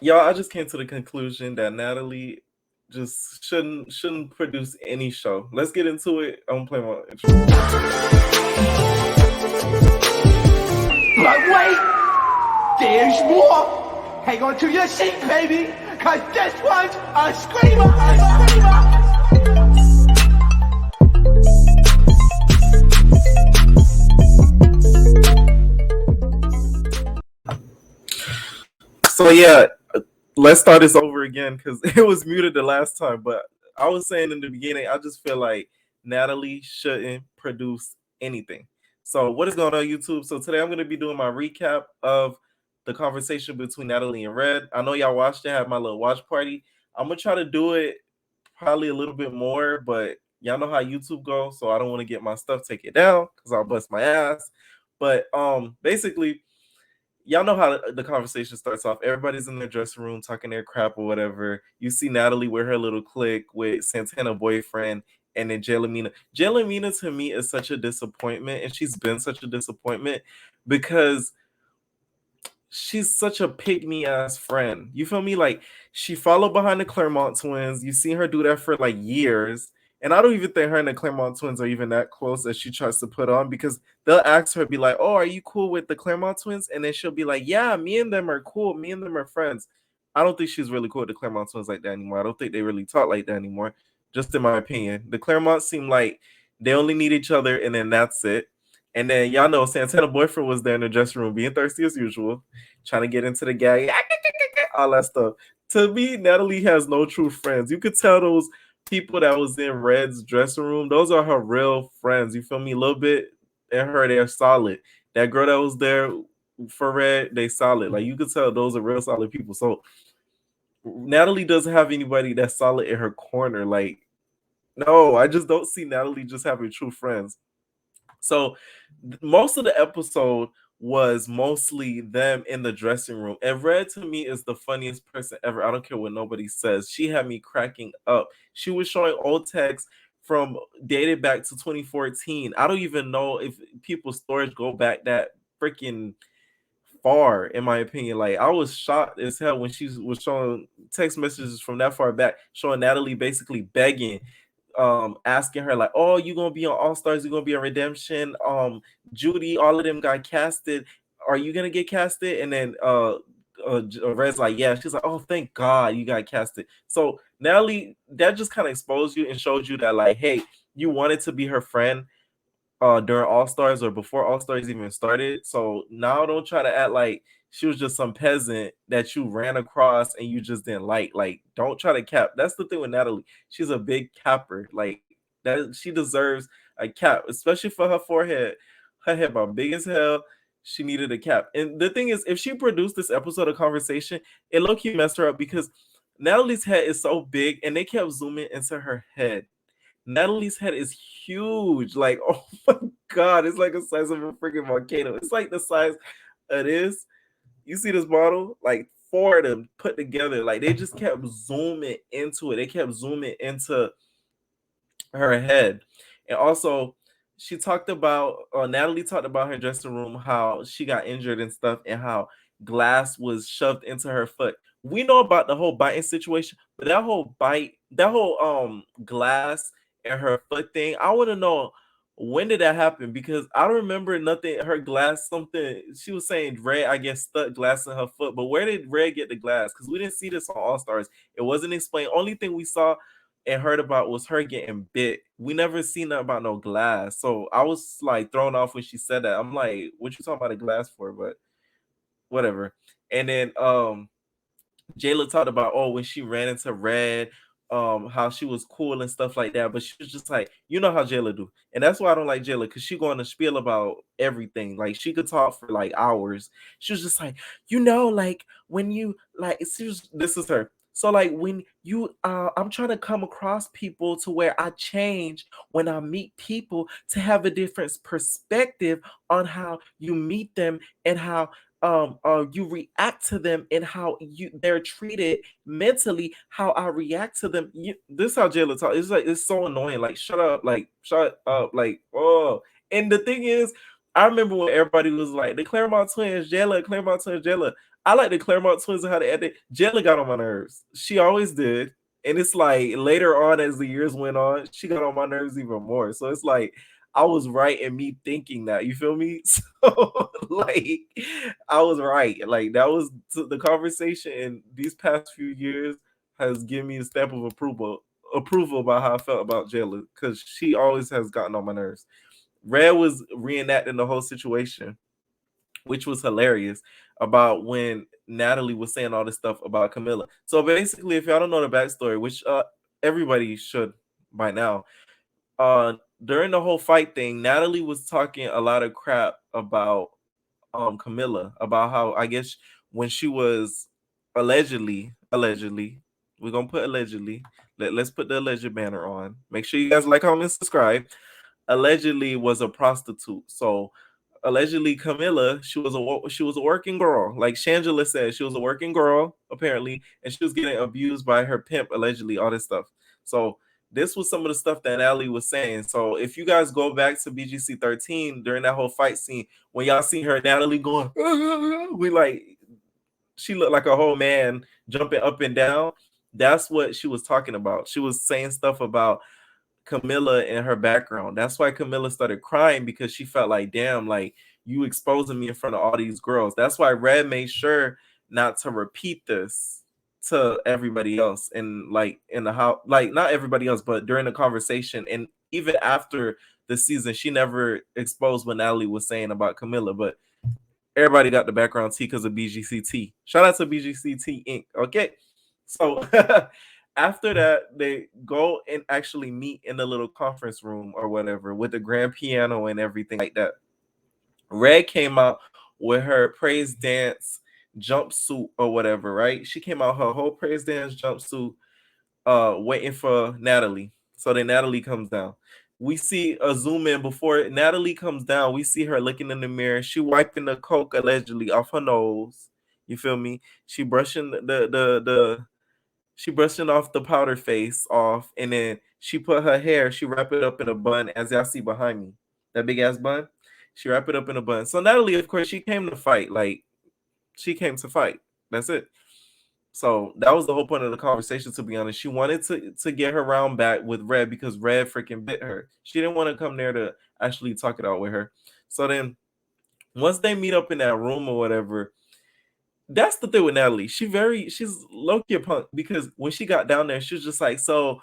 Y'all, I just came to the conclusion that Natalie just shouldn't produce any show. Let's get into it. I'm gonna play my intro. But wait, there's more. Hang on to your seat, baby, cause this one's a screamer, a screamer. So yeah, let's start this over again because it was muted the last time. But I was saying in the beginning, I just feel like Natalie shouldn't produce anything. So what is going on YouTube? So today I'm going to be doing my recap of the conversation between Natalie and Redd. I know y'all watched it, I had my little watch party. I'm gonna try to do it probably a little bit more, but y'all know how YouTube goes, so I don't want to get my stuff taken down because I'll bust my ass. But basically, y'all know how the conversation starts off. Everybody's in their dressing room talking their crap or whatever. You see Natalie with her little clique with Santana boyfriend and then Jalamina. Jalamina to me is such a disappointment, and she's been such a disappointment because she's such a pygmy ass friend. You feel me? Like, she followed behind the Claremont twins. You seen her do that for like years. And I don't even think her and the Claremont twins are even that close as she tries to put on, because they'll ask her, be like, oh, are you cool with the Claremont twins? And then she'll be like, yeah, me and them are cool. Me and them are friends. I don't think she's really cool with the Claremont twins like that anymore. I don't think they really talk like that anymore, just in my opinion. The Claremont seem like they only need each other and then that's it. And then y'all know Santana boyfriend was there in the dressing room being thirsty as usual, trying to get into the gag, all that stuff. To me, Natalie has no true friends. You could tell those people that was in Redd's dressing room, those are her real friends. You feel me? A little bit and her, they're solid. That girl that was there for Redd, they solid. Like, you could tell those are real solid people. So Natalie doesn't have anybody that's solid in her corner. Like, no, I just don't see Natalie just having true friends. So most of the episode was mostly them in the dressing room. And Redd to me is the funniest person ever. I don't care what nobody says. She had me cracking up. She was showing old texts from dated back to 2014. I don't even know if people's storage go back that freaking far, in my opinion. Like, I was shocked as hell when she was showing text messages from that far back, showing Natalie basically begging, asking her like, oh, you gonna be on All Stars, you gonna be on Redemption, Judy, all of them got casted, are you gonna get casted? And then Red's like, yeah. She's like, oh, thank God you got casted. So Natalie, that just kind of exposed you and showed you that, like, hey, you wanted to be her friend during All Stars or before All Stars even started. So now don't try to act like she was just some peasant that you ran across and you just didn't like. Like, don't try to cap. That's the thing with Natalie. She's a big capper. Like, that she deserves a cap, especially for her forehead. Her head about big as hell. She needed a cap. And the thing is, if she produced this episode of Conversation, it low-key messed her up because Natalie's head is so big and they kept zooming into her head. Natalie's head is huge. Like, oh my God, it's like the size of a freaking volcano. It's like the size of this. You see this model? Like, four of them put together. Like, they just kept zooming into it. They kept zooming into her head. And also, she talked about, Natalie talked about her dressing room, how she got injured and stuff, and how glass was shoved into her foot. We know about the whole biting situation, but that whole glass and her foot thing, I want to know, when did that happen? Because I don't remember nothing. Her glass, something she was saying, Redd, I guess, stuck glass in her foot. But where did Redd get the glass? Because we didn't see this on All Stars. It wasn't explained. Only thing we saw and heard about was her getting bit. We never seen nothing about no glass. So I was like thrown off when she said that. I'm like, what you talking about a glass for? But whatever. And then Jayla talked about, oh, when she ran into Redd, how she was cool and stuff like that. But she was just like, you know how Jayla do. And that's why I don't like Jayla, because she going to spiel about everything. Like, she could talk for like hours. She was just like, like, when you, like, this is her. So, like, when you, I'm trying to come across people to where I change when I meet people, to have a different perspective on how you meet them and how you react to them and how they're treated mentally, how I react to them. This is how Jayla talk. It's like, it's so annoying. Like, shut up, like, oh. And the thing is, I remember when everybody was like, the Claremont twins, Jayla, Claremont twins, Jayla. I like the Claremont twins and how they ended. Jayla got on my nerves. She always did. And it's like later on, as the years went on, she got on my nerves even more. So it's like I was right in me thinking that. You feel me? So like I was right. Like that was the conversation in these past few years has given me a stamp of approval about how I felt about Jayla because she always has gotten on my nerves. Redd was reenacting the whole situation, which was hilarious about when Natalie was saying all this stuff about Camilla. So basically, if y'all don't know the backstory, which everybody should by now, uh during the whole fight thing, Natalie was talking a lot of crap about Camilla, about how I guess when she was allegedly, we're gonna put allegedly. Let's put the alleged banner on. Make sure you guys like, comment, subscribe. Allegedly was a prostitute. So allegedly Camilla, she was a working girl. Like Shangela said, she was a working girl apparently, and she was getting abused by her pimp allegedly. All this stuff. So this was some of the stuff that Natalie was saying. So if you guys go back to BGC 13 during that whole fight scene, when y'all see her Natalie going, we like she looked like a whole man jumping up and down. That's what she was talking about. She was saying stuff about Camilla and her background. That's why Camilla started crying because she felt like, damn, like you exposing me in front of all these girls. That's why Redd made sure not to repeat this to everybody else and like in the house, like not everybody else, but during the conversation and even after the season, she never exposed what Natalie was saying about Camilla, but everybody got the background T because of BGCT. Shout out to BGCT Inc. Okay. So after that, they go and actually meet in the little conference room or whatever with the grand piano and everything like that. Redd came out with her praise dance jumpsuit or whatever, right? She came out her whole praise dance jumpsuit, waiting for Natalie. So then Natalie comes down. We see a zoom in before Natalie comes down. We see her looking in the mirror. She wiping the coke allegedly off her nose. You feel me? She brushing the she brushing off the powder face off, and then she put her hair. She wrap it up in a bun, as y'all see behind me. That big ass bun. She wrap it up in a bun. So Natalie, of course, she came to fight. Like she came to fight. That's it. So that was the whole point of the conversation, to be honest. She wanted to get her round back with Redd because Redd freaking bit her. She didn't want to come there to actually talk it out with her. So then once they meet up in that room or whatever, that's the thing with Natalie. She's low-key a punk because when she got down there, she was just like, so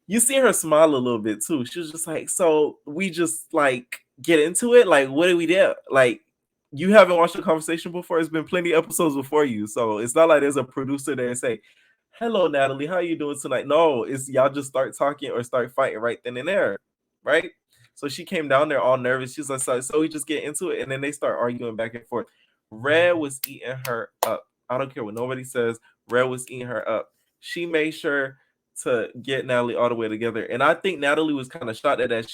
you see her smile a little bit too. She was just like, so we just like get into it. Like, what do we do? Like, you haven't watched the conversation before. It's been plenty of episodes before you, so it's not like there's a producer there and say, "Hello, Natalie, how you doing tonight?" No, it's y'all just start talking or start fighting right then and there, right? So she came down there all nervous. She's like, so we just get into it, and then they start arguing back and forth. Redd was eating her up. I don't care what nobody says. Redd was eating her up. She made sure to get Natalie all the way together. And I think Natalie was kind of shocked at that.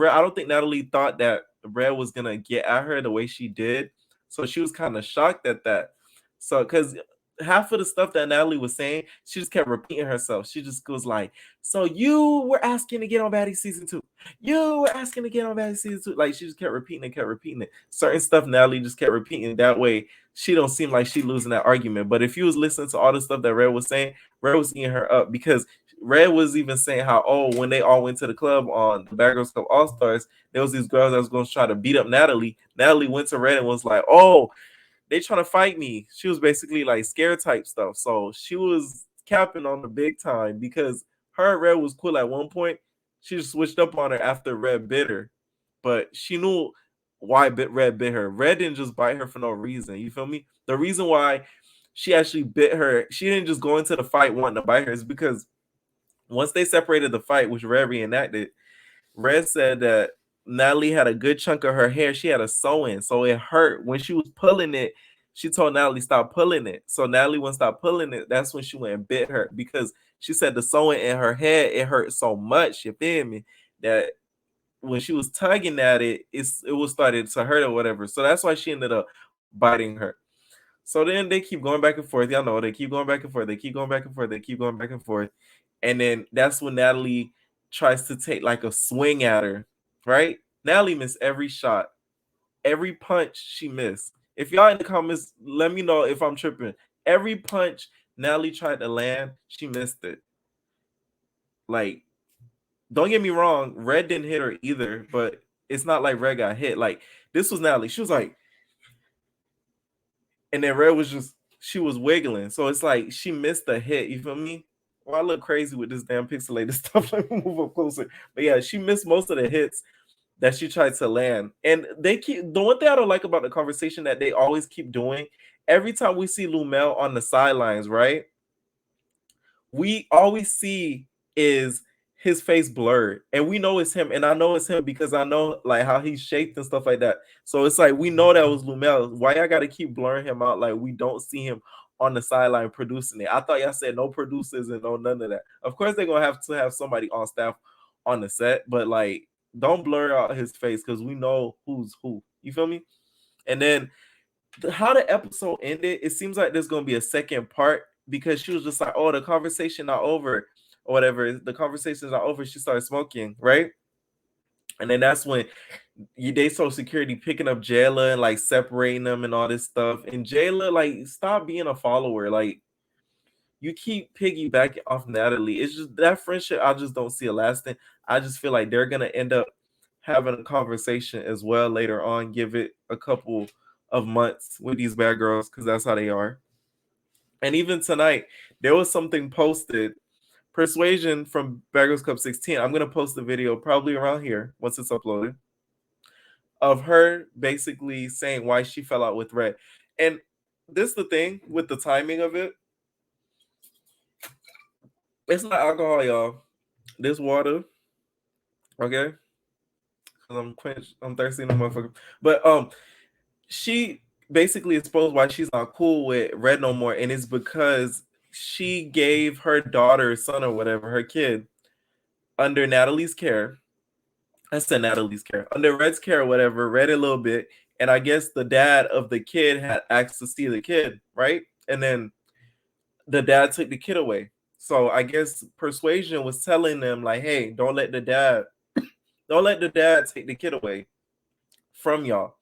I don't think Natalie thought that Redd was gonna get at her the way she did. So she was kind of shocked at that. So because half of the stuff that Natalie was saying, she just kept repeating herself. She just goes like, so you were asking to get on Baddies season 2. You were asking to get on Baddies season 2. Like she just kept repeating it. Certain stuff Natalie just kept repeating. That way she don't seem like she losing that argument. But if you was listening to all the stuff that Redd was saying, Redd was eating her up because Redd was even saying how, when they all went to the club on the Bad Girls Club All Stars, there was these girls that was going to try to beat up Natalie. Natalie went to Redd and was like, "Oh, they trying to fight me." She was basically like scared type stuff. So she was capping on the big time because her and Redd was cool at one point. She just switched up on her after Redd bit her, but she knew why Redd bit her. Redd didn't just bite her for no reason. You feel me? The reason why she actually bit her, she didn't just go into the fight wanting to bite her, is because once they separated the fight, which Redd reenacted, Redd said that Natalie had a good chunk of her hair. She had a sew-in, so it hurt. When she was pulling it, she told Natalie, stop pulling it. So Natalie wouldn't stop pulling it. That's when she went and bit her because she said the sewing in her head, it hurt so much, you feel me, that when she was tugging at it, it was started to hurt or whatever. So that's why she ended up biting her. So then they keep going back and forth. Y'all know they keep going back and forth. They keep going back and forth. They keep going back and forth. And then that's when Natalie tries to take like a swing at her, right? Natalie missed every shot. every punch she missed. If y'all in the comments, let me know if I'm tripping. Every punch Natalie tried to land, she missed it. Like, don't get me wrong, Redd didn't hit her either, but it's not like Redd got hit. Like, this was Natalie. She was like, and then Redd was just, she was wiggling. So it's like she missed the hit. You feel me? Well, I look crazy with this damn pixelated stuff. Let me move up closer. But yeah, she missed most of the hits that she tried to land. And they keep, the one thing I don't like about the conversation that they always keep doing, every time we see Lumel on the sidelines, right? We always see is his face blurred, and we know it's him, and I know it's him because I know like how he's shaped and stuff like that. So it's like we know that was Lumel. Why I gotta keep blurring him out? Like we don't see him on the sideline producing it. I thought y'all said no producers and no none of that. Of course they're gonna have to have somebody on staff on the set, but like don't blur out his face because we know who's who. You feel me? And then how the episode ended, it seems like there's gonna be a second part because she was just like, "Oh, the conversation not over, or whatever. The conversation's not over." She started smoking, right? And then that's when they saw security picking up Jayla and like separating them and all this stuff. And Jayla, like, stop being a follower. Like, you keep piggybacking off Natalie. It's just that friendship. I just don't see it lasting. I just feel like they're gonna end up having a conversation as well later on. Give it a couple of months with these bad girls because that's how they are. And even tonight, there was something posted. Persuasion from Bad Girls Club 16. I'm gonna post the video probably around here once it's uploaded of her basically saying why she fell out with Redd. And this is the thing with the timing of it. It's not alcohol, y'all. This water, okay? Because I'm quenched, I'm thirsty, no motherfucker. But she basically exposed why she's not cool with Redd no more, and it's because she gave her daughter, son, or whatever, her kid, under Natalie's care. I said Natalie's care, under Redd's care, or whatever. Read a little bit, and I guess the dad of the kid had asked to see the kid, right? And then the dad took the kid away. So I guess Persuasion was telling them like, "Hey, don't let the dad take the kid away from y'all."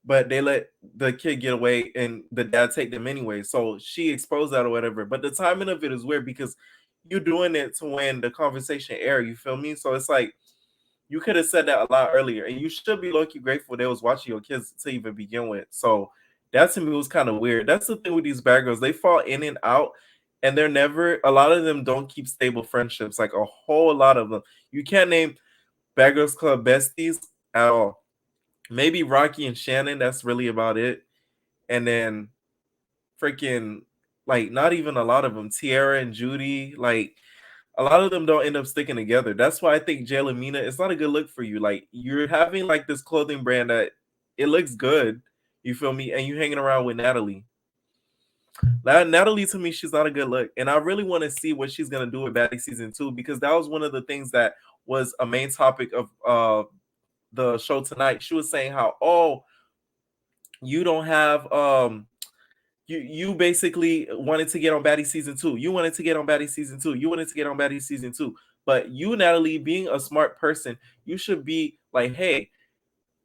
But they let the kid get away and the dad take them anyway. So she exposed that or whatever. But the timing of it is weird because you're doing it to when the conversation air. You feel me? So it's like you could have said that a lot earlier, and you should be low-key grateful they was watching your kids to even begin with. So that to me was kind of weird. That's the thing with these bad girls. They fall in and out, and they're never, a lot of them don't keep stable friendships, like a whole lot of them. You can't name Bad Girls Club besties at all. Maybe Rocky and Shannon, that's really about it. And then freaking, like, not even a lot of them. Tiara and Judy, like, a lot of them don't end up sticking together. That's why I think Jayla Mina, it's not a good look for you. Like, you're having like this clothing brand that it looks good, you feel me? And you hanging around with Natalie. Natalie, to me, she's not a good look. And I really want to see what she's gonna do with Baddies season 2, because that was one of the things that was a main topic of the show tonight. She was saying how, oh, you don't have you basically wanted to get on Baddies season 2. You wanted to get on Baddies season 2. You wanted to get on Baddies season 2. But you, Natalie, being a smart person, you should be like, hey,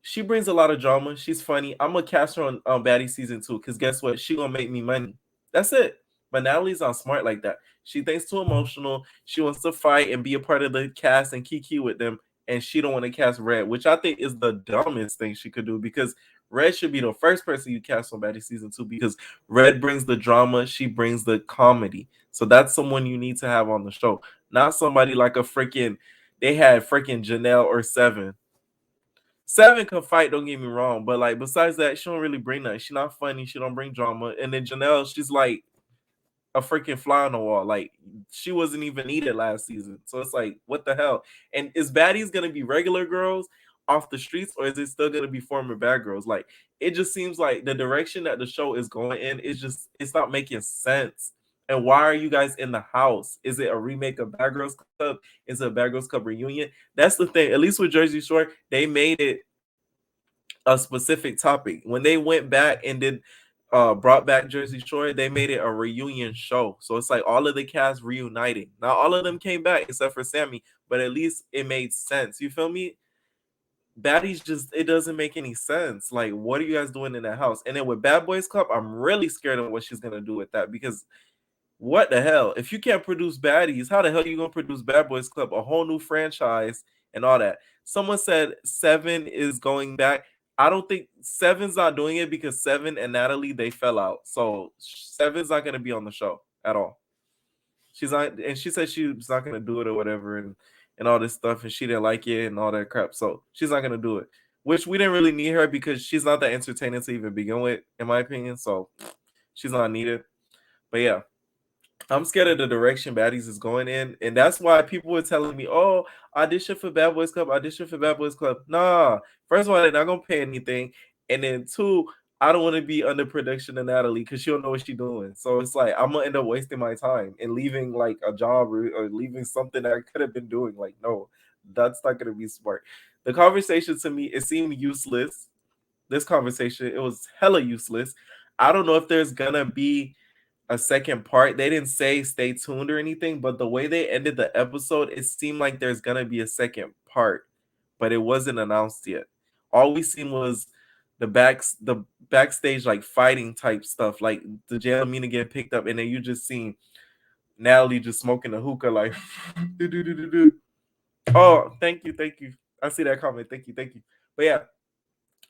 she brings a lot of drama. She's funny. I'm gonna cast her on Baddies season 2 because guess what? She gonna make me money. That's it. But Natalie's not smart like that. She thinks too emotional. She wants to fight and be a part of the cast and kiki with them, and she don't want to cast Redd, which I think is the dumbest thing she could do, because Redd should be the first person you cast on Baddies season 2, because Redd brings the drama, she brings the comedy. So that's someone you need to have on the show, not somebody like a freaking. They had freaking Janelle or Seven. Seven can fight, don't get me wrong, but like besides that, she don't really bring nothing. She's not funny. She don't bring drama. And then Janelle, she's like a freaking fly on the wall. Like she wasn't even needed last season. So it's like, what the hell? And is Baddies gonna be regular girls off the streets, or is it still gonna be former bad girls? Like it just seems like the direction that the show is going in is just, it's not making sense. And why are you guys in the house? Is it a remake of Bad Girls Club? Is it a Bad Girls Club reunion? That's the thing. At least with Jersey Shore, they made it a specific topic. When they went back and did brought back Jersey Shore, they made it a reunion show. So it's like all of the cast reuniting. Now all of them came back except for Sammy, but at least it made sense. You feel me? Baddies just, it doesn't make any sense. Like, what are you guys doing in that house? And then with Bad Boys Club, I'm really scared of what she's gonna do with that, because what the hell? If you can't produce Baddies, how the hell are you gonna produce Bad Boys Club, a whole new franchise and all that? Someone said Seven is going back. I don't think Seven's not doing it, because Seven and Natalie, they fell out. So Seven's not gonna be on the show at all. She's not, and she said she's not gonna do it or whatever, and all this stuff, and she didn't like it and all that crap. So she's not gonna do it. Which we didn't really need her, because she's not that entertaining to even begin with, in my opinion. So she's not needed. But yeah, I'm scared of the direction Baddies is going in, and that's why people were telling me, "Oh, audition for Bad Boys Club, audition for Bad Boys Club." Nah, first of all, they're not gonna pay anything, and then two, I don't want to be under production of Natalie, because she don't know what she's doing. So it's like I'm gonna end up wasting my time and leaving like a job, or leaving something that I could have been doing. Like, no, that's not gonna be smart. The conversation, to me, it seemed useless. This conversation, it was hella useless. I don't know if there's gonna be a second part. They didn't say stay tuned or anything, but the way they ended the episode, it seemed like there's gonna be a second part, but it wasn't announced yet. All we seen was the backstage like fighting type stuff, like the Jalamina getting picked up, and then you just seen Natalie just smoking a hookah like oh, thank you, thank you. I see that comment. Thank you, thank you. But yeah,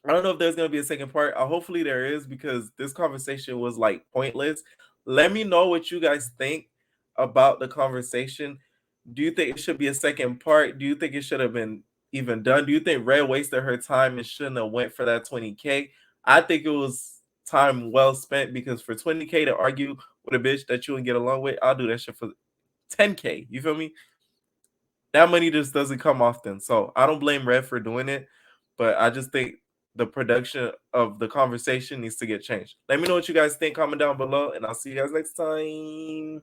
I don't know if there's gonna be a second part. Hopefully there is, because this conversation was like pointless. Let me know what you guys think about the conversation. Do you think it should be a second part? Do you think it should have been even done? Do you think Redd wasted her time and shouldn't have went for that 20K? I think it was time well spent, because for 20K to argue with a bitch that you wouldn't get along with, I'll do that shit for 10K. You feel me? That money just doesn't come often. So I don't blame Redd for doing it, but I just think the production of the conversation needs to get changed. Let me know what you guys think. Comment down below, and I'll see you guys next time.